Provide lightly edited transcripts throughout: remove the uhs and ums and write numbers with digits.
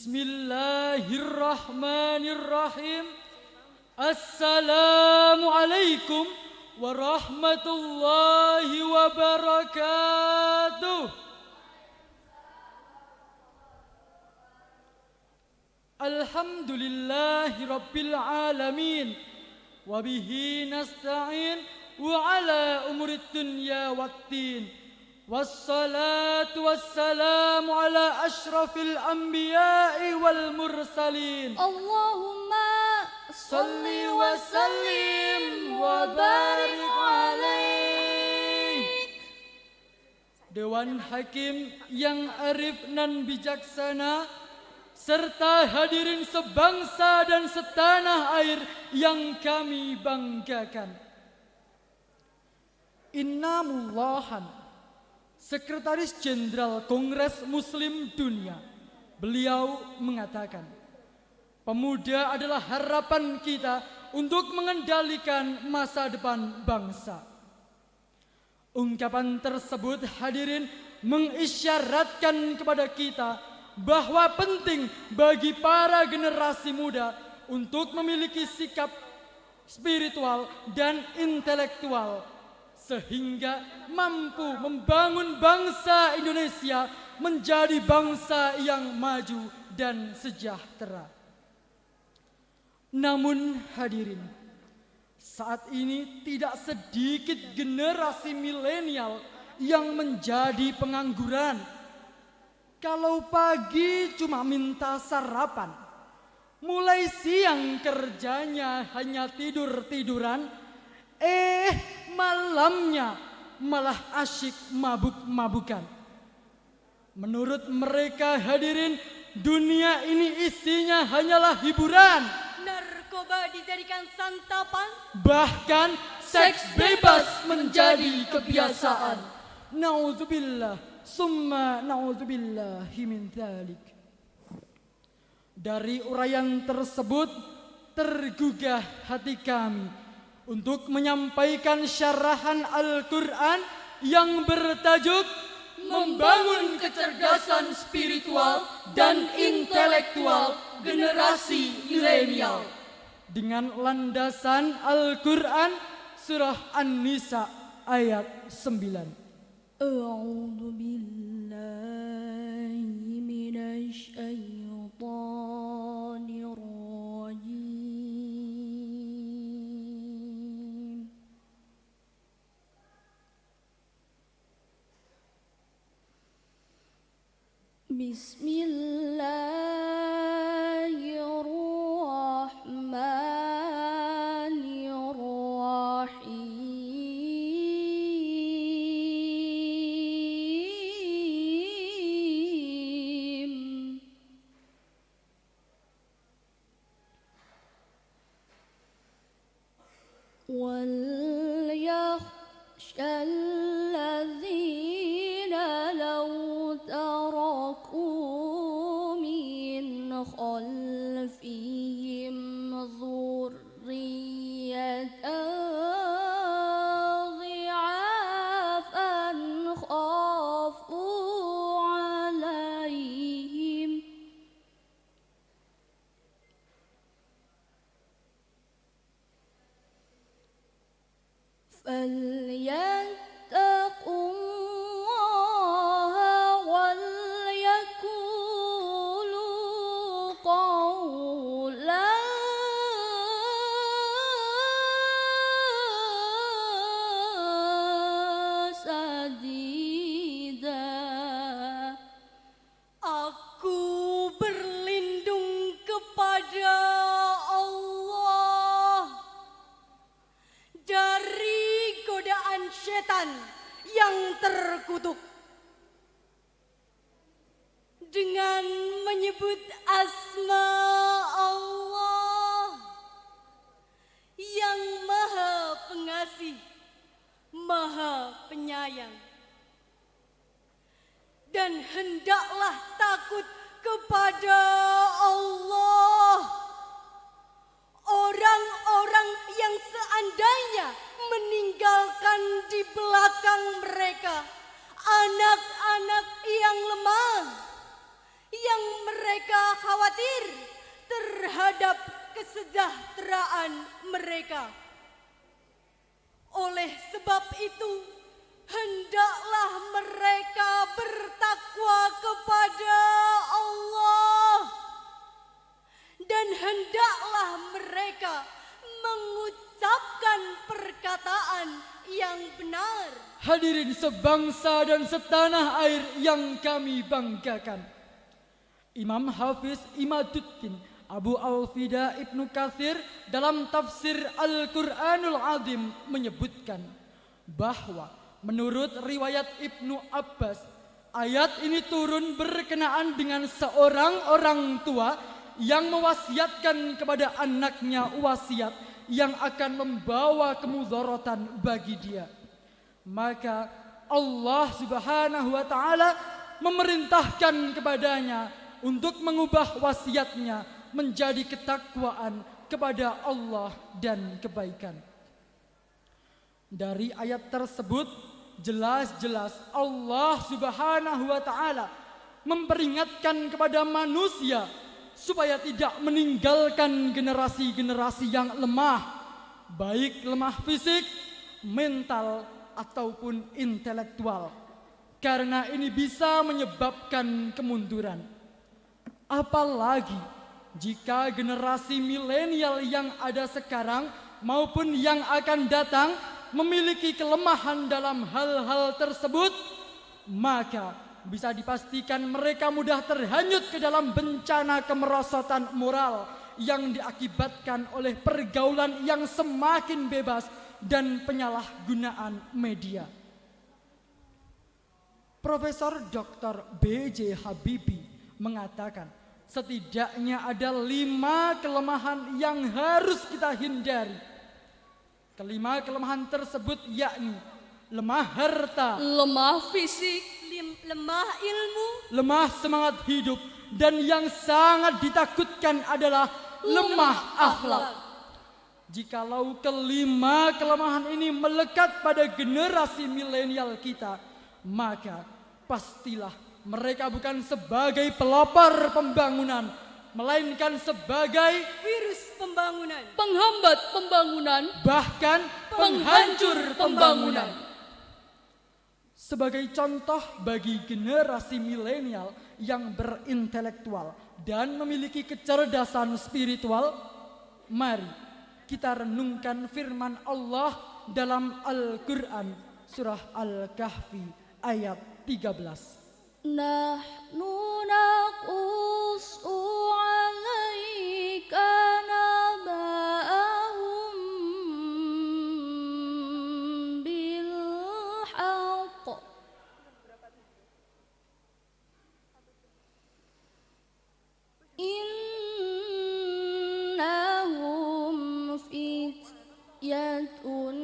Bismillahirrahmanirrahim. Assalamualaikum warahmatullahi wabarakatuh. Alhamdulillahi rabbil alamin. Wabihi nasta'in wa ala umurid dunya waddin. Wassalatu wassalamu ala ashrafil anbiya'i wal mursalin. Allahumma salli wa sallim wa barik alaih. Dewan Hakim yang arif nan bijaksana, serta hadirin sebangsa dan setanah air yang kami banggakan. Innamullahan, Sekretaris Jenderal Kongres Muslim Dunia, beliau mengatakan, pemuda adalah harapan kita untuk mengendalikan masa depan bangsa. Ungkapan tersebut hadirin mengisyaratkan kepada kita bahwa penting bagi para generasi muda untuk memiliki sikap spiritual dan intelektual sehingga mampu membangun bangsa Indonesia menjadi bangsa yang maju dan sejahtera. Namun hadirin, saat ini tidak sedikit generasi milenial yang menjadi pengangguran. Kalau pagi cuma minta sarapan, mulai siang kerjanya hanya tidur-tiduran, malamnya malah asyik mabuk-mabukan. Menurut mereka hadirin, dunia ini isinya hanyalah hiburan. Narkoba dijadikan santapan, bahkan seks bebas menjadi kebiasaan. Nauzubillah, summa nauzubillahi min dzalik. Dari uraian tersebut tergugah hati kami untuk menyampaikan syarahan Al-Quran yang bertajuk Membangun Kecerdasan Spiritual dan Intelektual Generasi Milenial dengan landasan Al-Quran surah An-Nisa ayat 9. A'udzu billahi minasy syaithanir rajim. Bismillahirrahmanirrahim. Wal yakhshal ladzina law taraku min khalfihim dhurriyyatan dhi'afan khafu alaihim falyattaqullaha wal yaqulu qawlan sadida. Aku berlindung kepada Allah dari godaan setan yang terkutuk dengan menyebut asma Allah yang Maha Pengasih, Maha Penyayang. Dan hendaklah takut kepada Allah orang-orang yang seandainya meninggalkan di belakang mereka anak-anak yang lemah, yang mereka khawatir terhadap kesejahteraan mereka. Oleh sebab itu, hendaklah mereka bertakwa kepada Allah dan hendaklah mereka mengucapkan perkataan yang benar. Hadirin sebangsa dan setanah air yang kami banggakan. Imam Hafiz Imaduddin Abu Al-Fida Ibnu Katsir dalam tafsir Al-Quranul Azim menyebutkan bahwa menurut riwayat Ibnu Abbas, ayat ini turun berkenaan dengan seorang orang tua yang mewasiatkan kepada anaknya wasiat yang akan membawa kemudaratan bagi dia. Maka Allah Subhanahu wa taala memerintahkan kepadanya untuk mengubah wasiatnya menjadi ketakwaan kepada Allah dan kebaikan. Dari ayat tersebut jelas-jelas Allah Subhanahu wa taala memperingatkan kepada manusia supaya tidak meninggalkan generasi-generasi yang lemah, baik lemah fisik, mental ataupun intelektual. Karena ini bisa menyebabkan kemunduran. Apalagi jika generasi milenial yang ada sekarang maupun yang akan datang memiliki kelemahan dalam hal-hal tersebut, maka bisa dipastikan mereka mudah terhanyut ke dalam bencana kemerosotan moral yang diakibatkan oleh pergaulan yang semakin bebas dan penyalahgunaan media. Profesor Dr. B.J. Habibie mengatakan, setidaknya ada 5 kelemahan yang harus kita hindari. Kelima kelemahan tersebut yakni lemah harta, lemah fisik, lemah ilmu, lemah semangat hidup, dan yang sangat ditakutkan adalah lemah akhlak. Jikalau kelima kelemahan ini melekat pada generasi milenial kita, maka pastilah mereka bukan sebagai pelopor pembangunan, melainkan sebagai virus pembangunan, penghambat pembangunan, bahkan penghancur pembangunan. Sebagai contoh bagi generasi milenial yang berintelektual dan memiliki kecerdasan spiritual, mari kita renungkan firman Allah dalam Al-Quran surah Al-Kahfi ayat 13. Nahnu naqussu 'alaika naba'ahum bil haqq innahum fityatun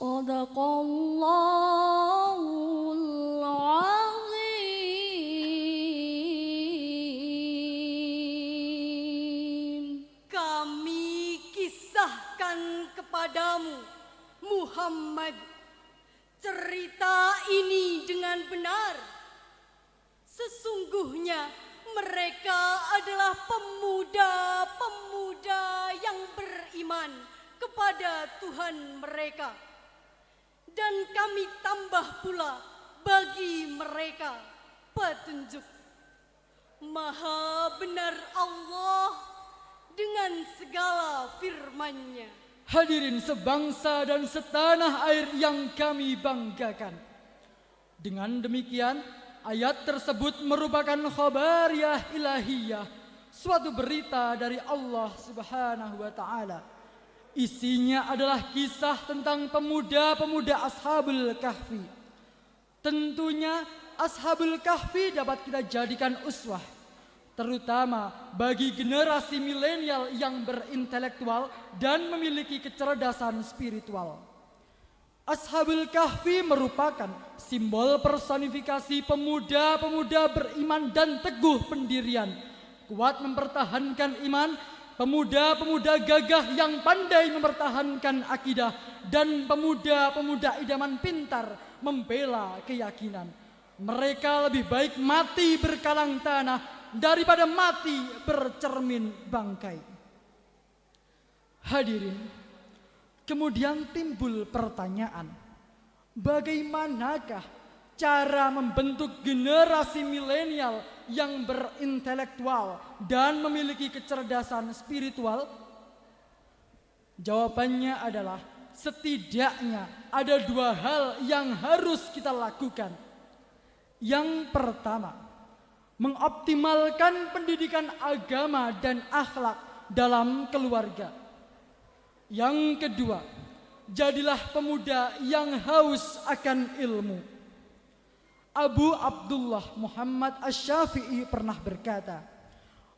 Sadaqallahul Azim. kami kisahkan kepadamu Muhammad cerita ini dengan benar. Sesungguhnya mereka adalah pemuda-pemuda yang beriman kepada Tuhan mereka. Dan kami tambah pula bagi mereka petunjuk. Maha benar Allah dengan segala firman-Nya. Hadirin sebangsa dan setanah air yang kami banggakan. Dengan demikian, ayat tersebut merupakan khabariyah ilahiyah, suatu berita dari Allah Subhanahu wa taala. Isinya adalah kisah tentang pemuda-pemuda Ashabul Kahfi. Tentunya Ashabul Kahfi dapat kita jadikan uswah, terutama bagi generasi milenial yang berintelektual dan memiliki kecerdasan spiritual. Ashabul Kahfi merupakan simbol personifikasi pemuda-pemuda beriman dan teguh pendirian, kuat mempertahankan iman, pemuda-pemuda gagah yang pandai mempertahankan akidah, dan pemuda-pemuda idaman pintar membela keyakinan. Mereka lebih baik mati berkalang tanah daripada mati bercermin bangkai. Hadirin, kemudian timbul pertanyaan, bagaimanakah cara membentuk generasi milenial yang berintelektual dan memiliki kecerdasan spiritual? Jawabannya adalah setidaknya ada 2 hal yang harus kita lakukan. Yang pertama, mengoptimalkan pendidikan agama dan akhlak dalam keluarga. Yang kedua, jadilah pemuda yang haus akan ilmu. Abu Abdullah Muhammad Asy-Syafi'i pernah berkata,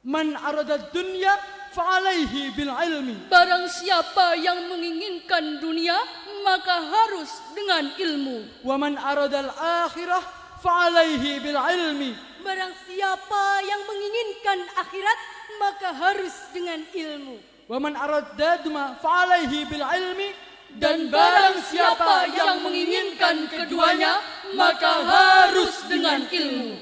"Man arada dunya fa'alaihi bil ilmi." Barang siapa yang menginginkan dunia, maka harus dengan ilmu. "Wa man aradal akhirah fa'alaihi bil ilmi." Barang siapa yang menginginkan akhirat, maka harus dengan ilmu. "Wa man aradda duma fa'alaihi bil ilmi." Dan barang siapa yang menginginkan keduanya, maka harus dengan ilmu.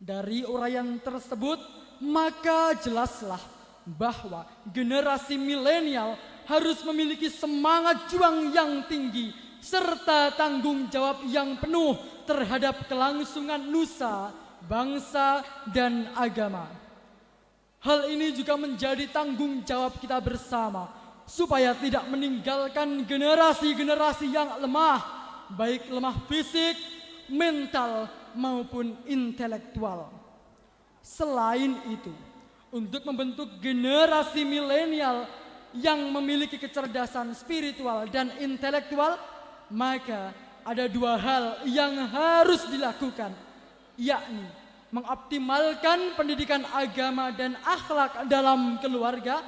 Dari uraian tersebut, maka jelaslah bahwa generasi milenial harus memiliki semangat juang yang tinggi serta tanggung jawab yang penuh terhadap kelangsungan nusa, bangsa, dan agama. Hal ini juga menjadi tanggung jawab kita bersama supaya tidak meninggalkan generasi-generasi yang lemah, baik lemah fisik, mental, maupun intelektual. Selain itu, untuk membentuk generasi milenial yang memiliki kecerdasan spiritual dan intelektual, maka ada 2 hal yang harus dilakukan, yakni mengoptimalkan pendidikan agama dan akhlak dalam keluarga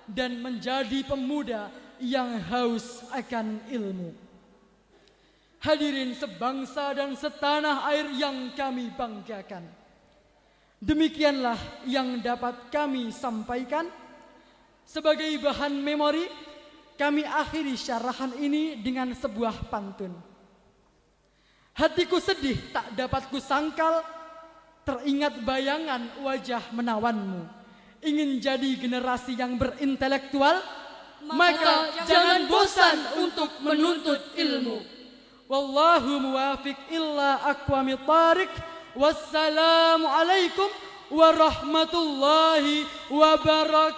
dan menjadi pemuda yang haus akan ilmu. Hadirin sebangsa dan setanah air yang kami banggakan, demikianlah yang dapat kami sampaikan. Sebagai bahan memori, kami akhiri syarahan ini dengan sebuah pantun. Hatiku sedih tak dapat kusangkal, teringat bayangan wajah menawanmu. Ingin jadi generasi yang berintelektual, maka jangan bosan untuk menuntut ilmu. Wallahu muwafiq illa aqwamit thariq. Wassalamualaikum warahmatullahi wabarakatuh.